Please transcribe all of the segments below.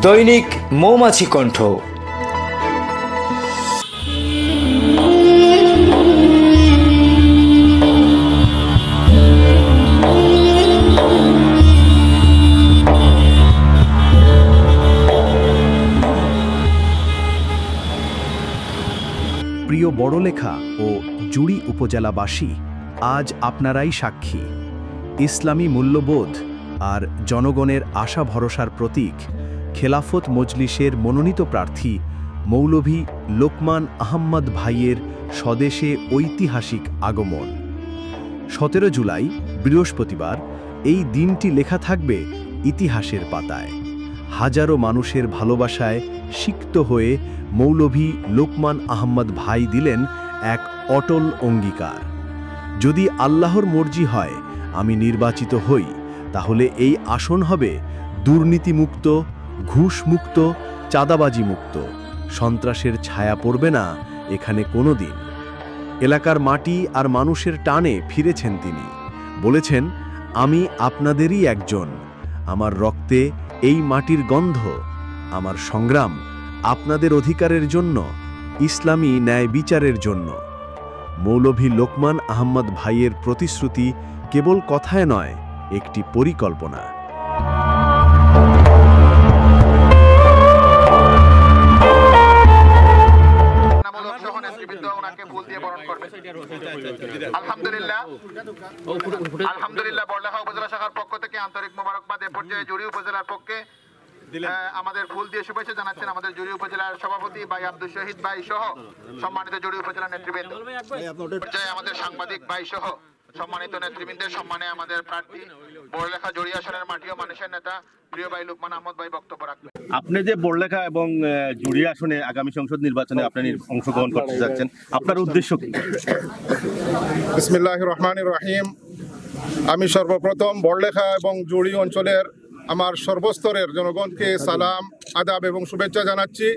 দৈনিক মৌমাছি কণ্ঠ। প্রিয় বড়লেখা ও জুড়ি উপজেলাবাসী, আজ আপনারাই সাক্ষী। ইসলামী মূল্যবোধ আর জনগণের আশা ভরসার প্রতীক খেলাফত মজলিসের মনোনীত প্রার্থী মৌলভী লোকমান আহম্মদ ভাইয়ের স্বদেশে ঐতিহাসিক আগমন। 17 জুলাই বৃহস্পতিবার এই দিনটি লেখা থাকবে ইতিহাসের পাতায়। হাজারো মানুষের ভালোবাসায় সিক্ত হয়ে মৌলভী লোকমান আহম্মদ ভাই দিলেন এক অটল অঙ্গীকার, যদি আল্লাহর মর্জি হয় আমি নির্বাচিত হই, তাহলে এই আসন হবে দুর্নীতিমুক্ত, ঘুষমুক্ত, চাঁদাবাজি মুক্ত। সন্ত্রাসের ছায়া পড়বে না এখানে কোনো দিন। এলাকার মাটি আর মানুষের টানে ফিরেছেন তিনি, বলেছেন আমি আপনাদেরই একজন, আমার রক্তে এই মাটির গন্ধ, আমার সংগ্রাম আপনাদের অধিকারের জন্য, ইসলামী ন্যায় বিচারের জন্য। মৌলভী লোকমান আহম্মদ ভাইয়ের প্রতিশ্রুতি কেবল কথায় নয়, একটি পরিকল্পনা। আলহামদুলিল্লাহ, বড়লেখা উপজেলা শাখার পক্ষ থেকে আন্তরিক মোবারকবাদ। এ পর্যায়ে জুড়ি উপজেলার পক্ষে আমাদের ফুল দিয়ে শুভেচ্ছা জানাচ্ছেন আমাদের জুড়ি উপজেলার সভাপতি ভাই আব্দুল শহীদ ভাই সহ সম্মানিত জুড়ি উপজেলা নেতৃবৃন্দ, আমাদের সাংবাদিক ভাই সহ সম্মানিত নেতৃবৃন্দের সম্মানে আমাদের প্রার্থী বড়লেখা জুড়ি আসনের মাটি ও মানুষের নেতা প্রিয় ভাই লোকমান আহমদ ভাই বক্তব্য রাখবেন। আপনি যে বড়লেখা এবং জুড়ি আসনে আগামী সংসদ নির্বাচনে আপনি অংশগ্রহণ করতে যাচ্ছেন, আপনার উদ্দেশ্য কি? বিসমিল্লাহির রহমানির রহিম। আমি সর্বপ্রথম বড়লেখা এবং জুড়ি অঞ্চলের আমার সর্বস্তরের জনগণকে সালাম, আদাব এবং শুভেচ্ছা জানাচ্ছি।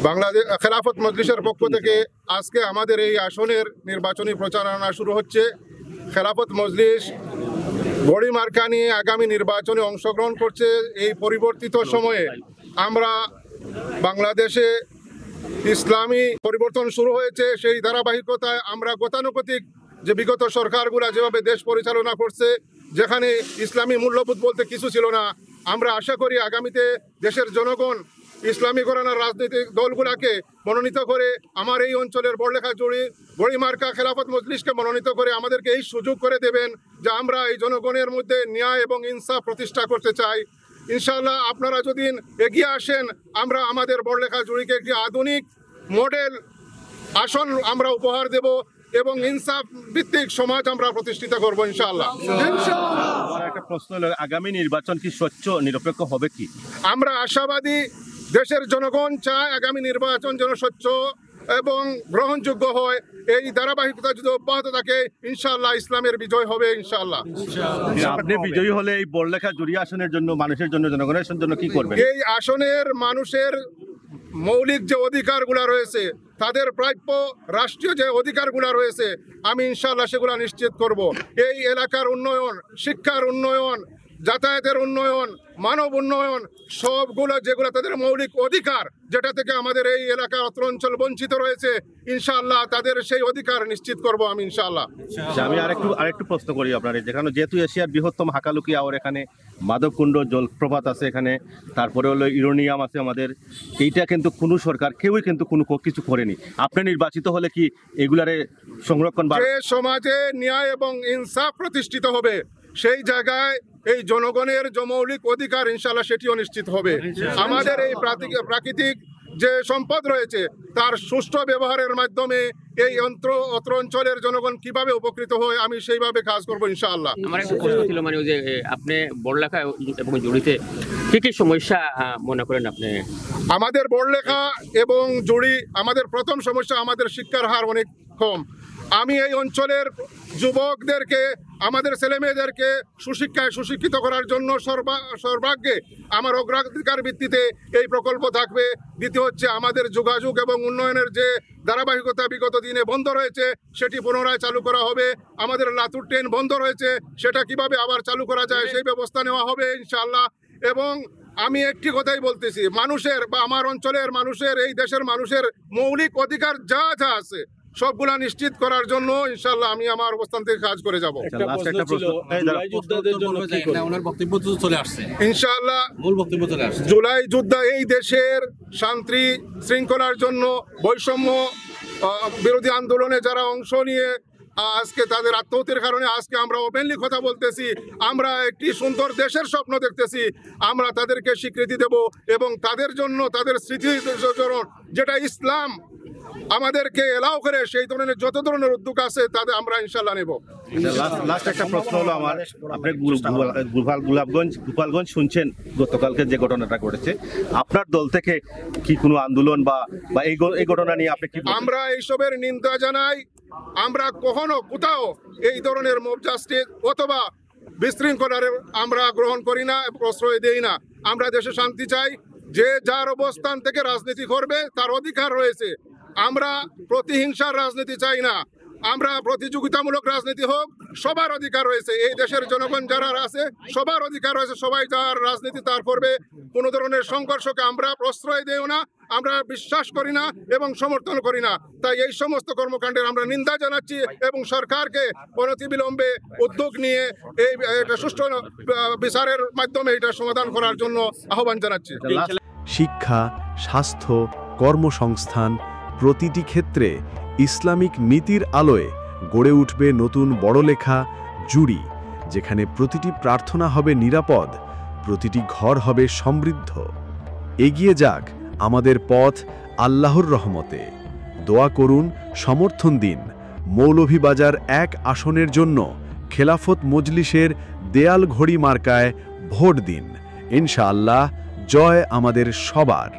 বাংলাদেশ খেলাফত মজলিসের পক্ষ থেকে আজকে আমাদের এই আসনের নির্বাচনী প্রচারণা শুরু হচ্ছে। খেলাফত মজলিস বড়ি মার্কা নিয়ে আগামী নির্বাচনে অংশগ্রহণ করছে। এই পরিবর্তিত সময়ে আমরা বাংলাদেশে ইসলামী পরিবর্তন শুরু হয়েছে, সেই ধারাবাহিকতায় আমরা গতানুগতিক যে বিগত সরকারগুলো যেভাবে দেশ পরিচালনা করছে, যেখানে ইসলামী মূল্যবোধ বলতে কিছু ছিল না, আমরা আশা করি আগামীতে দেশের জনগণ ইসলামী ঘরানার রাজনৈতিক দলগুলোকে মনোনীত করে আমার এই অঞ্চলের বড়লেখা বড়ি মার্কা খেলাফত মজলিসকে মনোনীত করে আমাদেরকে এই সুযোগ করে দেবেন যে আমরা এই জনগণের মধ্যে ন্যায় এবং ইনসাফ প্রতিষ্ঠা করতে চাই। ইনশাআল্লাহ আপনারা যদি এগিয়ে আসেন, আমরা আমাদের বড়লেখা জুড়িকে একটি আধুনিক মডেল আসন আমরা উপহার দেব এবং ইনসাফ ভিত্তিক সমাজ আমরা প্রতিষ্ঠিত করব ইনশাআল্লাহ। একটা প্রশ্ন হলো, আগামী নির্বাচন কি স্বচ্ছ নিরপেক্ষ হবে কি? আমরা আশাবাদী, দেশের জনগণ চায় আগামী নির্বাচন যেন স্বচ্ছ এবং গ্রহণযোগ্য হয়। এই ধারাবাহিকতা যদি অব্যাহত থাকে ইনশাআল্লাহ ইসলামের বিজয় হবে ইনশাআল্লাহ। আপনি বিজয়ী হলে এই বড়লেখা জুড়ি আসনের জন্য, মানুষের জন্য, জনগণের জন্য কি করবেন? এই আসনের মানুষের মৌলিক যে অধিকারগুলো রয়েছে, তাদের প্রাপ্য রাষ্ট্রীয় যে অধিকারগুলো রয়েছে, আমি ইনশাআল্লাহ সেগুলো নিশ্চিত করব। এই এলাকার উন্নয়ন, শিক্ষার উন্নয়ন, যাতায়াতের উন্নয়ন, মানব উন্নয়ন, সবগুলো যেগুলো তাদের মৌলিক অধিকার, যেটা থেকে আমাদের এই এলাকা অত্র অঞ্চল বঞ্চিত রয়েছে, ইনশাআল্লাহ তাদের সেই অধিকার নিশ্চিত করব আমি ইনশাআল্লাহ। আমি আরেকটু প্রশ্ন করি আপনার, যেখানে যেহেতু এশিয়ার বৃহত্তম হাকালুকি আওয়ার, এখানে মাধবকুণ্ড জলপ্রপাত আছে, এখানে তারপরে হলো ইউরেনিয়াম আছে আমাদের, এইটা কিন্তু কোনো সরকার কেউই কিন্তু কোনো কিছু করেনি। আপনি নির্বাচিত হলে কি এগুলারে সংরক্ষণ বা সমাজে ন্যায় এবং ইনসাফ প্রতিষ্ঠিত হবে, সেই জায়গায় এই জনগণের যে মৌলিক অধিকার ইনশাআল্লাহ সেটিও নিশ্চিত হবে। আমাদের এই প্রাকৃতিক যে সম্পদ রয়েছে তার সুষ্ঠু ব্যবহারের মাধ্যমে এই অত্র অঞ্চলের জনগণ কিভাবে উপকৃত হয় আমি সেইভাবে কাজ করবো ইনশাআল্লাহ। আমার একটা প্রশ্ন ছিল, মানে ওই যে আপনি বড়লেখা এবং জুড়িতে কি কি সমস্যা মনে করেন আপনি? আমাদের বড়লেখা এবং জুড়ি, আমাদের প্রথম সমস্যা আমাদের শিক্ষার হার অনেক কম। আমি এই অঞ্চলের যুবকদেরকে আমাদের ছেলে মেয়েদেরকে সুশিক্ষিত করার জন্য সর্বাগ্যে আমার অগ্রাধিকার ভিত্তিতে এই প্রকল্প থাকবে। দ্বিতীয় হচ্ছে আমাদের যোগাযোগ এবং উন্নয়নের যে ধারাবাহিকতা বিগত দিনে বন্ধ রয়েছে সেটি পুনরায় চালু করা হবে। আমাদের লাতুর ট্রেন বন্ধ রয়েছে, সেটা কিভাবে আবার চালু করা যায় সেই ব্যবস্থা নেওয়া হবে ইনশাআল্লাহ। এবং আমি একটি কথাই বলতেছি, মানুষের বা আমার অঞ্চলের মানুষের, এই দেশের মানুষের মৌলিক অধিকার যা যা আছে সবগুলা নিশ্চিত করার জন্য ইনশাআল্লাহ আমি আমার অবস্থান থেকে কাজ করে যাব। লাস্ট একটা প্রশ্ন, ইনশাআল্লাহ জুলাই যোদ্ধা এই দেশের শান্তি শৃঙ্খলার জন্য, বৈষম্য বিরোধী আন্দোলনে যারা অংশ নিয়ে আজকে তাদের আত্মহত্যার কারণে আজকে আমরা ওপেনলি কথা বলতেছি, আমরা একটি সুন্দর দেশের স্বপ্ন দেখতেছি, আমরা তাদেরকে স্বীকৃতি দেব এবং তাদের জন্য তাদের স্মৃতি যেটা ইসলাম আমাদেরকে এলাও করে সেই ধরনের যত ধরনের উদ্যোগ আছে তাদের আমরা ইনশাল্লাহ নেব। লাস্ট একটা প্রশ্ন হলো আমার, আপনি গোপালগঞ্জ শুনছেন গতকালকে যে ঘটনাটা ঘটেছে, আপনার দল থেকে কি কোনো আন্দোলন বা এই ঘটনা নিয়ে আপনি কি? আমরা এইসবের নিন্দা জানাই। আমরা কখনো কোথাও এই ধরনের মব জাস্টিস অথবা বিশৃঙ্খলার আমরা গ্রহণ করি না, প্রশ্রয় দেই না। আমরা দেশে শান্তি চাই। যে যার অবস্থান থেকে রাজনীতি করবে তার অধিকার রয়েছে। আমরা প্রতিহিংসার রাজনীতি চাই না, আমরা প্রতিযোগিতামূলক রাজনীতি হোক, সবার অধিকার রয়েছে। এই দেশের জনগণ যারা আছে সবার অধিকার রয়েছে, সবাই যার রাজনীতি তার করবে। কোনো ধরনের সংঘর্ষকে আমরা প্রশ্রয় দেও না, আমরা বিশ্বাস করি না এবং সমর্থন করি না। তাই এই সমস্ত কর্মকাণ্ডের আমরা নিন্দা জানাচ্ছি এবং সরকারকে অনতিবিলম্বে উদ্যোগ নিয়ে এটা সুষ্ঠু বিচারের মাধ্যমে এটা সমাধান করার জন্য আহ্বান জানাচ্ছি। শিক্ষা, স্বাস্থ্য, কর্মসংস্থান প্রতিটি ক্ষেত্রে ইসলামিক নীতির আলোয় গড়ে উঠবে নতুন বড়লেখা জুড়ি, যেখানে প্রতিটি প্রার্থনা হবে নিরাপদ, প্রতিটি ঘর হবে সমৃদ্ধ। এগিয়ে যাক আমাদের পথ আল্লাহর রহমতে। দোয়া করুন, সমর্থন দিন। মৌলভীবাজার 1 আসনের জন্য খেলাফত মজলিসের দেয়াল ঘড়ি মার্কায় ভোট দিন। ইনশাআল্লাহ জয় আমাদের সবার।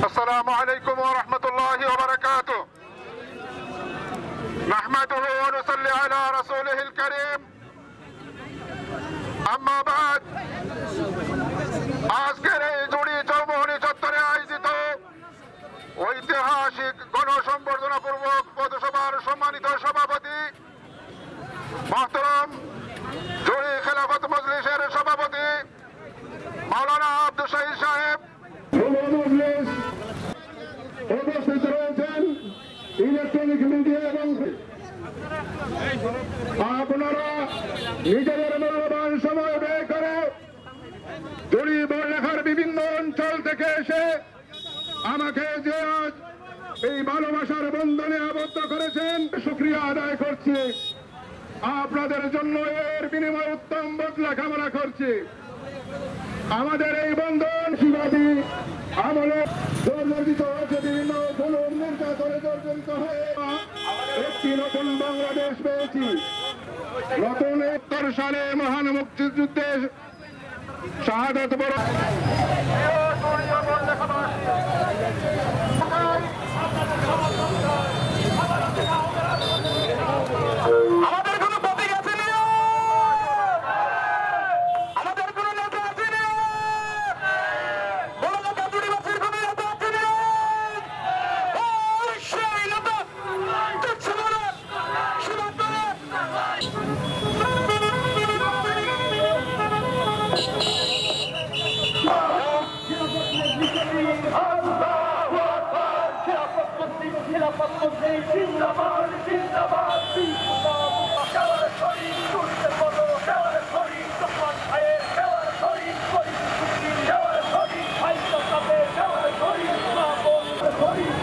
السلام عليكم ورحمة الله وبركاته. نحمده ونصلي على رسوله الكريم. أما بعد, আজকের এই জুড়ি চৌমুহনী চত্বরে আয়োজিত ঐতিহাসিক গণসম্বর্ধনা পূর্বক পথসভার সম্মানিত সভাপতি মোহতরম জুড়ি খেলাফত মজলিসের সভাপতি মাওলানা আব্দুল শহীদ সাহেব, উপস্থিত রয়েছেন ইলেকট্রনিক মিডিয়া এবং আপনারা নিজেদের মূল্যবান সময় ব্যয় করে জুড়ি বড়লেখার বিভিন্ন অঞ্চল থেকে এসে আমাকে যে আজ এই ভালোবাসার বন্ধনে আবদ্ধ করেছেন, শুকরিয়া আদায় করছি। আপনাদের জন্য এর বিনিময়ে উত্তম বদলা কামনা করছি। আমাদের এই বন্ধন শিবাদী আমলে জর্জরিত হয়েছে, বিভিন্ন জুলুম নির্যাতনে জর্জরিত হয়ে একটি নতুন বাংলাদেশ পেয়েছি। নতুন ৭১ সালে মহান মুক্তিযুদ্ধে শাহাদত বরণ আমাদের কোনো প্রতীক আছে না, আমাদের কোনো নেতা আছে না, বড়লেখা জুড়িবাসীর কোনো নেতা আছে না, সেই নেতা তুচ্ছ বলে সীমান্ত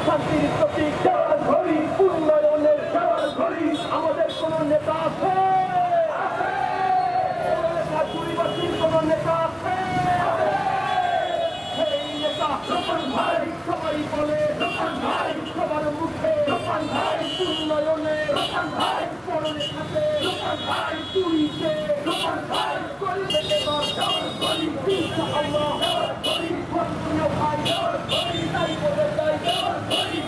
শান্তির প্রতীক দেওয়ার ঘড়ি, উন্নয়নের দেওয়ার ঘড়ি, আমাদের কোন নেতা আছে? জুড়িবাসীর কোন নেতা আছে? সেই নেতা রতন ভাই, সবাই বলে রতন ভাই, সবার মুখে রতন ভাই, উন্নয়নে রতন ভাই, পড়ালেখাতে রতন ভাই, চুরিতে রতন ভাই, করবে এবার দেওয়ার ঘড়ি, ইনশাআল্লাহ দেওয়ার ঘড়ি, ধর্মীয় ভাই দেওয়ার ঘড়ি, তাই বলে তাই দেওয়ার ঘড়ি।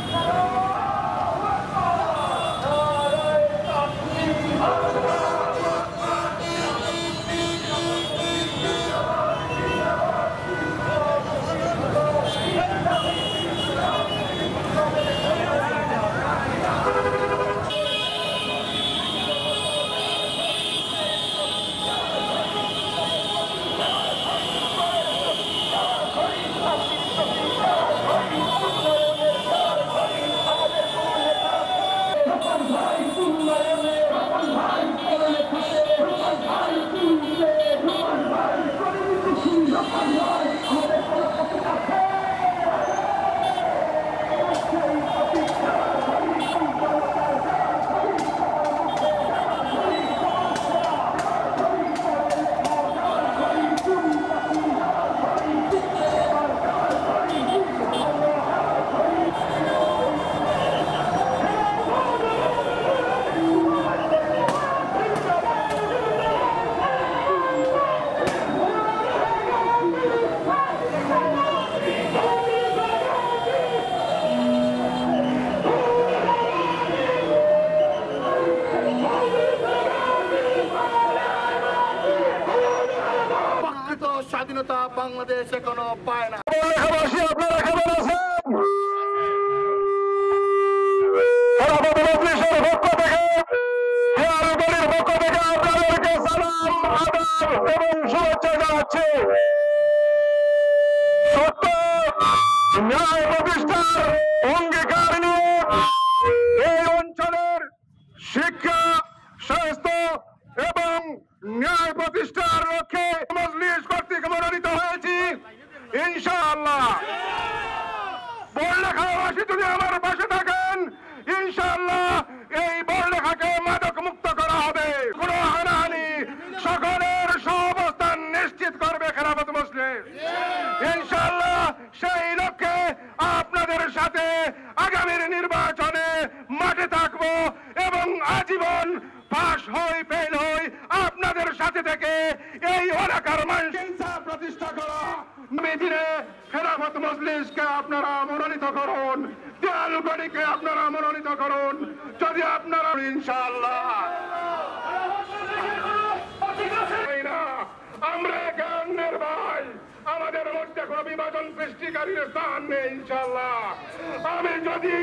স্বাধীনতা বাংলাদেশ এখনো পায় না। আপনারা কেমন আছেন? পক্ষ থেকে আপনাদেরকে সালাম, আদাব এবং শুভেচ্ছা জানাচ্ছি। সত্য ন্যায় প্রতিষ্ঠার অঙ্গীকার নিয়ে এই অঞ্চলের শিক্ষা, স্বাস্থ্য এবং ন্যায় প্রতিষ্ঠার লক্ষ্যে মজলিস কর্তৃক মনোনীত হয়েছি। ইনশাআল্লাহ বড়লেখাবাসী যদি আমার পাশে থাকেন, ইনশাআল্লাহ এই বড়লেখাকে মাদক মুক্ত করা হবে। কোন হানাহানি, সকলের সহাবস্থান নিশ্চিত করবে খেলাফত মজলিস। ইনশাআল্লাহ সেই লক্ষ্যে আপনাদের সাথে আগামীর নির্বাচনে মাঠে থাকবো এবং আজীবন পাশ হই ফেল হই আপনাদের সাথে থেকে এই এলাকার মানুষ প্রতিষ্ঠা করা দিনে খেলাফত মজলিসকে আপনারা মনোনীত করুন, দেয়ালগড়িকে আপনারা মনোনীত করুন। যদি আপনারা ইনশাআল্লাহ আমরা একে অন্যের ভাই, আমাদের মধ্যে কোনো বিভাজন সৃষ্টিকারীর স্থান নেই। ইনশাআল্লাহ আমি যদি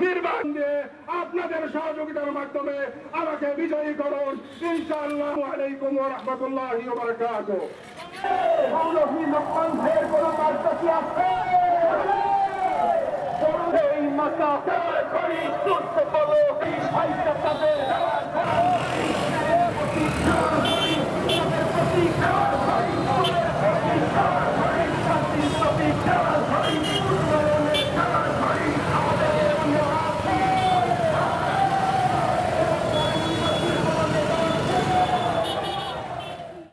নির্বাচন দিয়ে আপনাদের সহযোগিতার মাধ্যমে আমাকে বিজয়ী করুন। ইনশাআল্লাহ। আসসালামু আলাইকুম ওয়া রাহমাতুল্লাহি ওয়া বারাকাতুহু।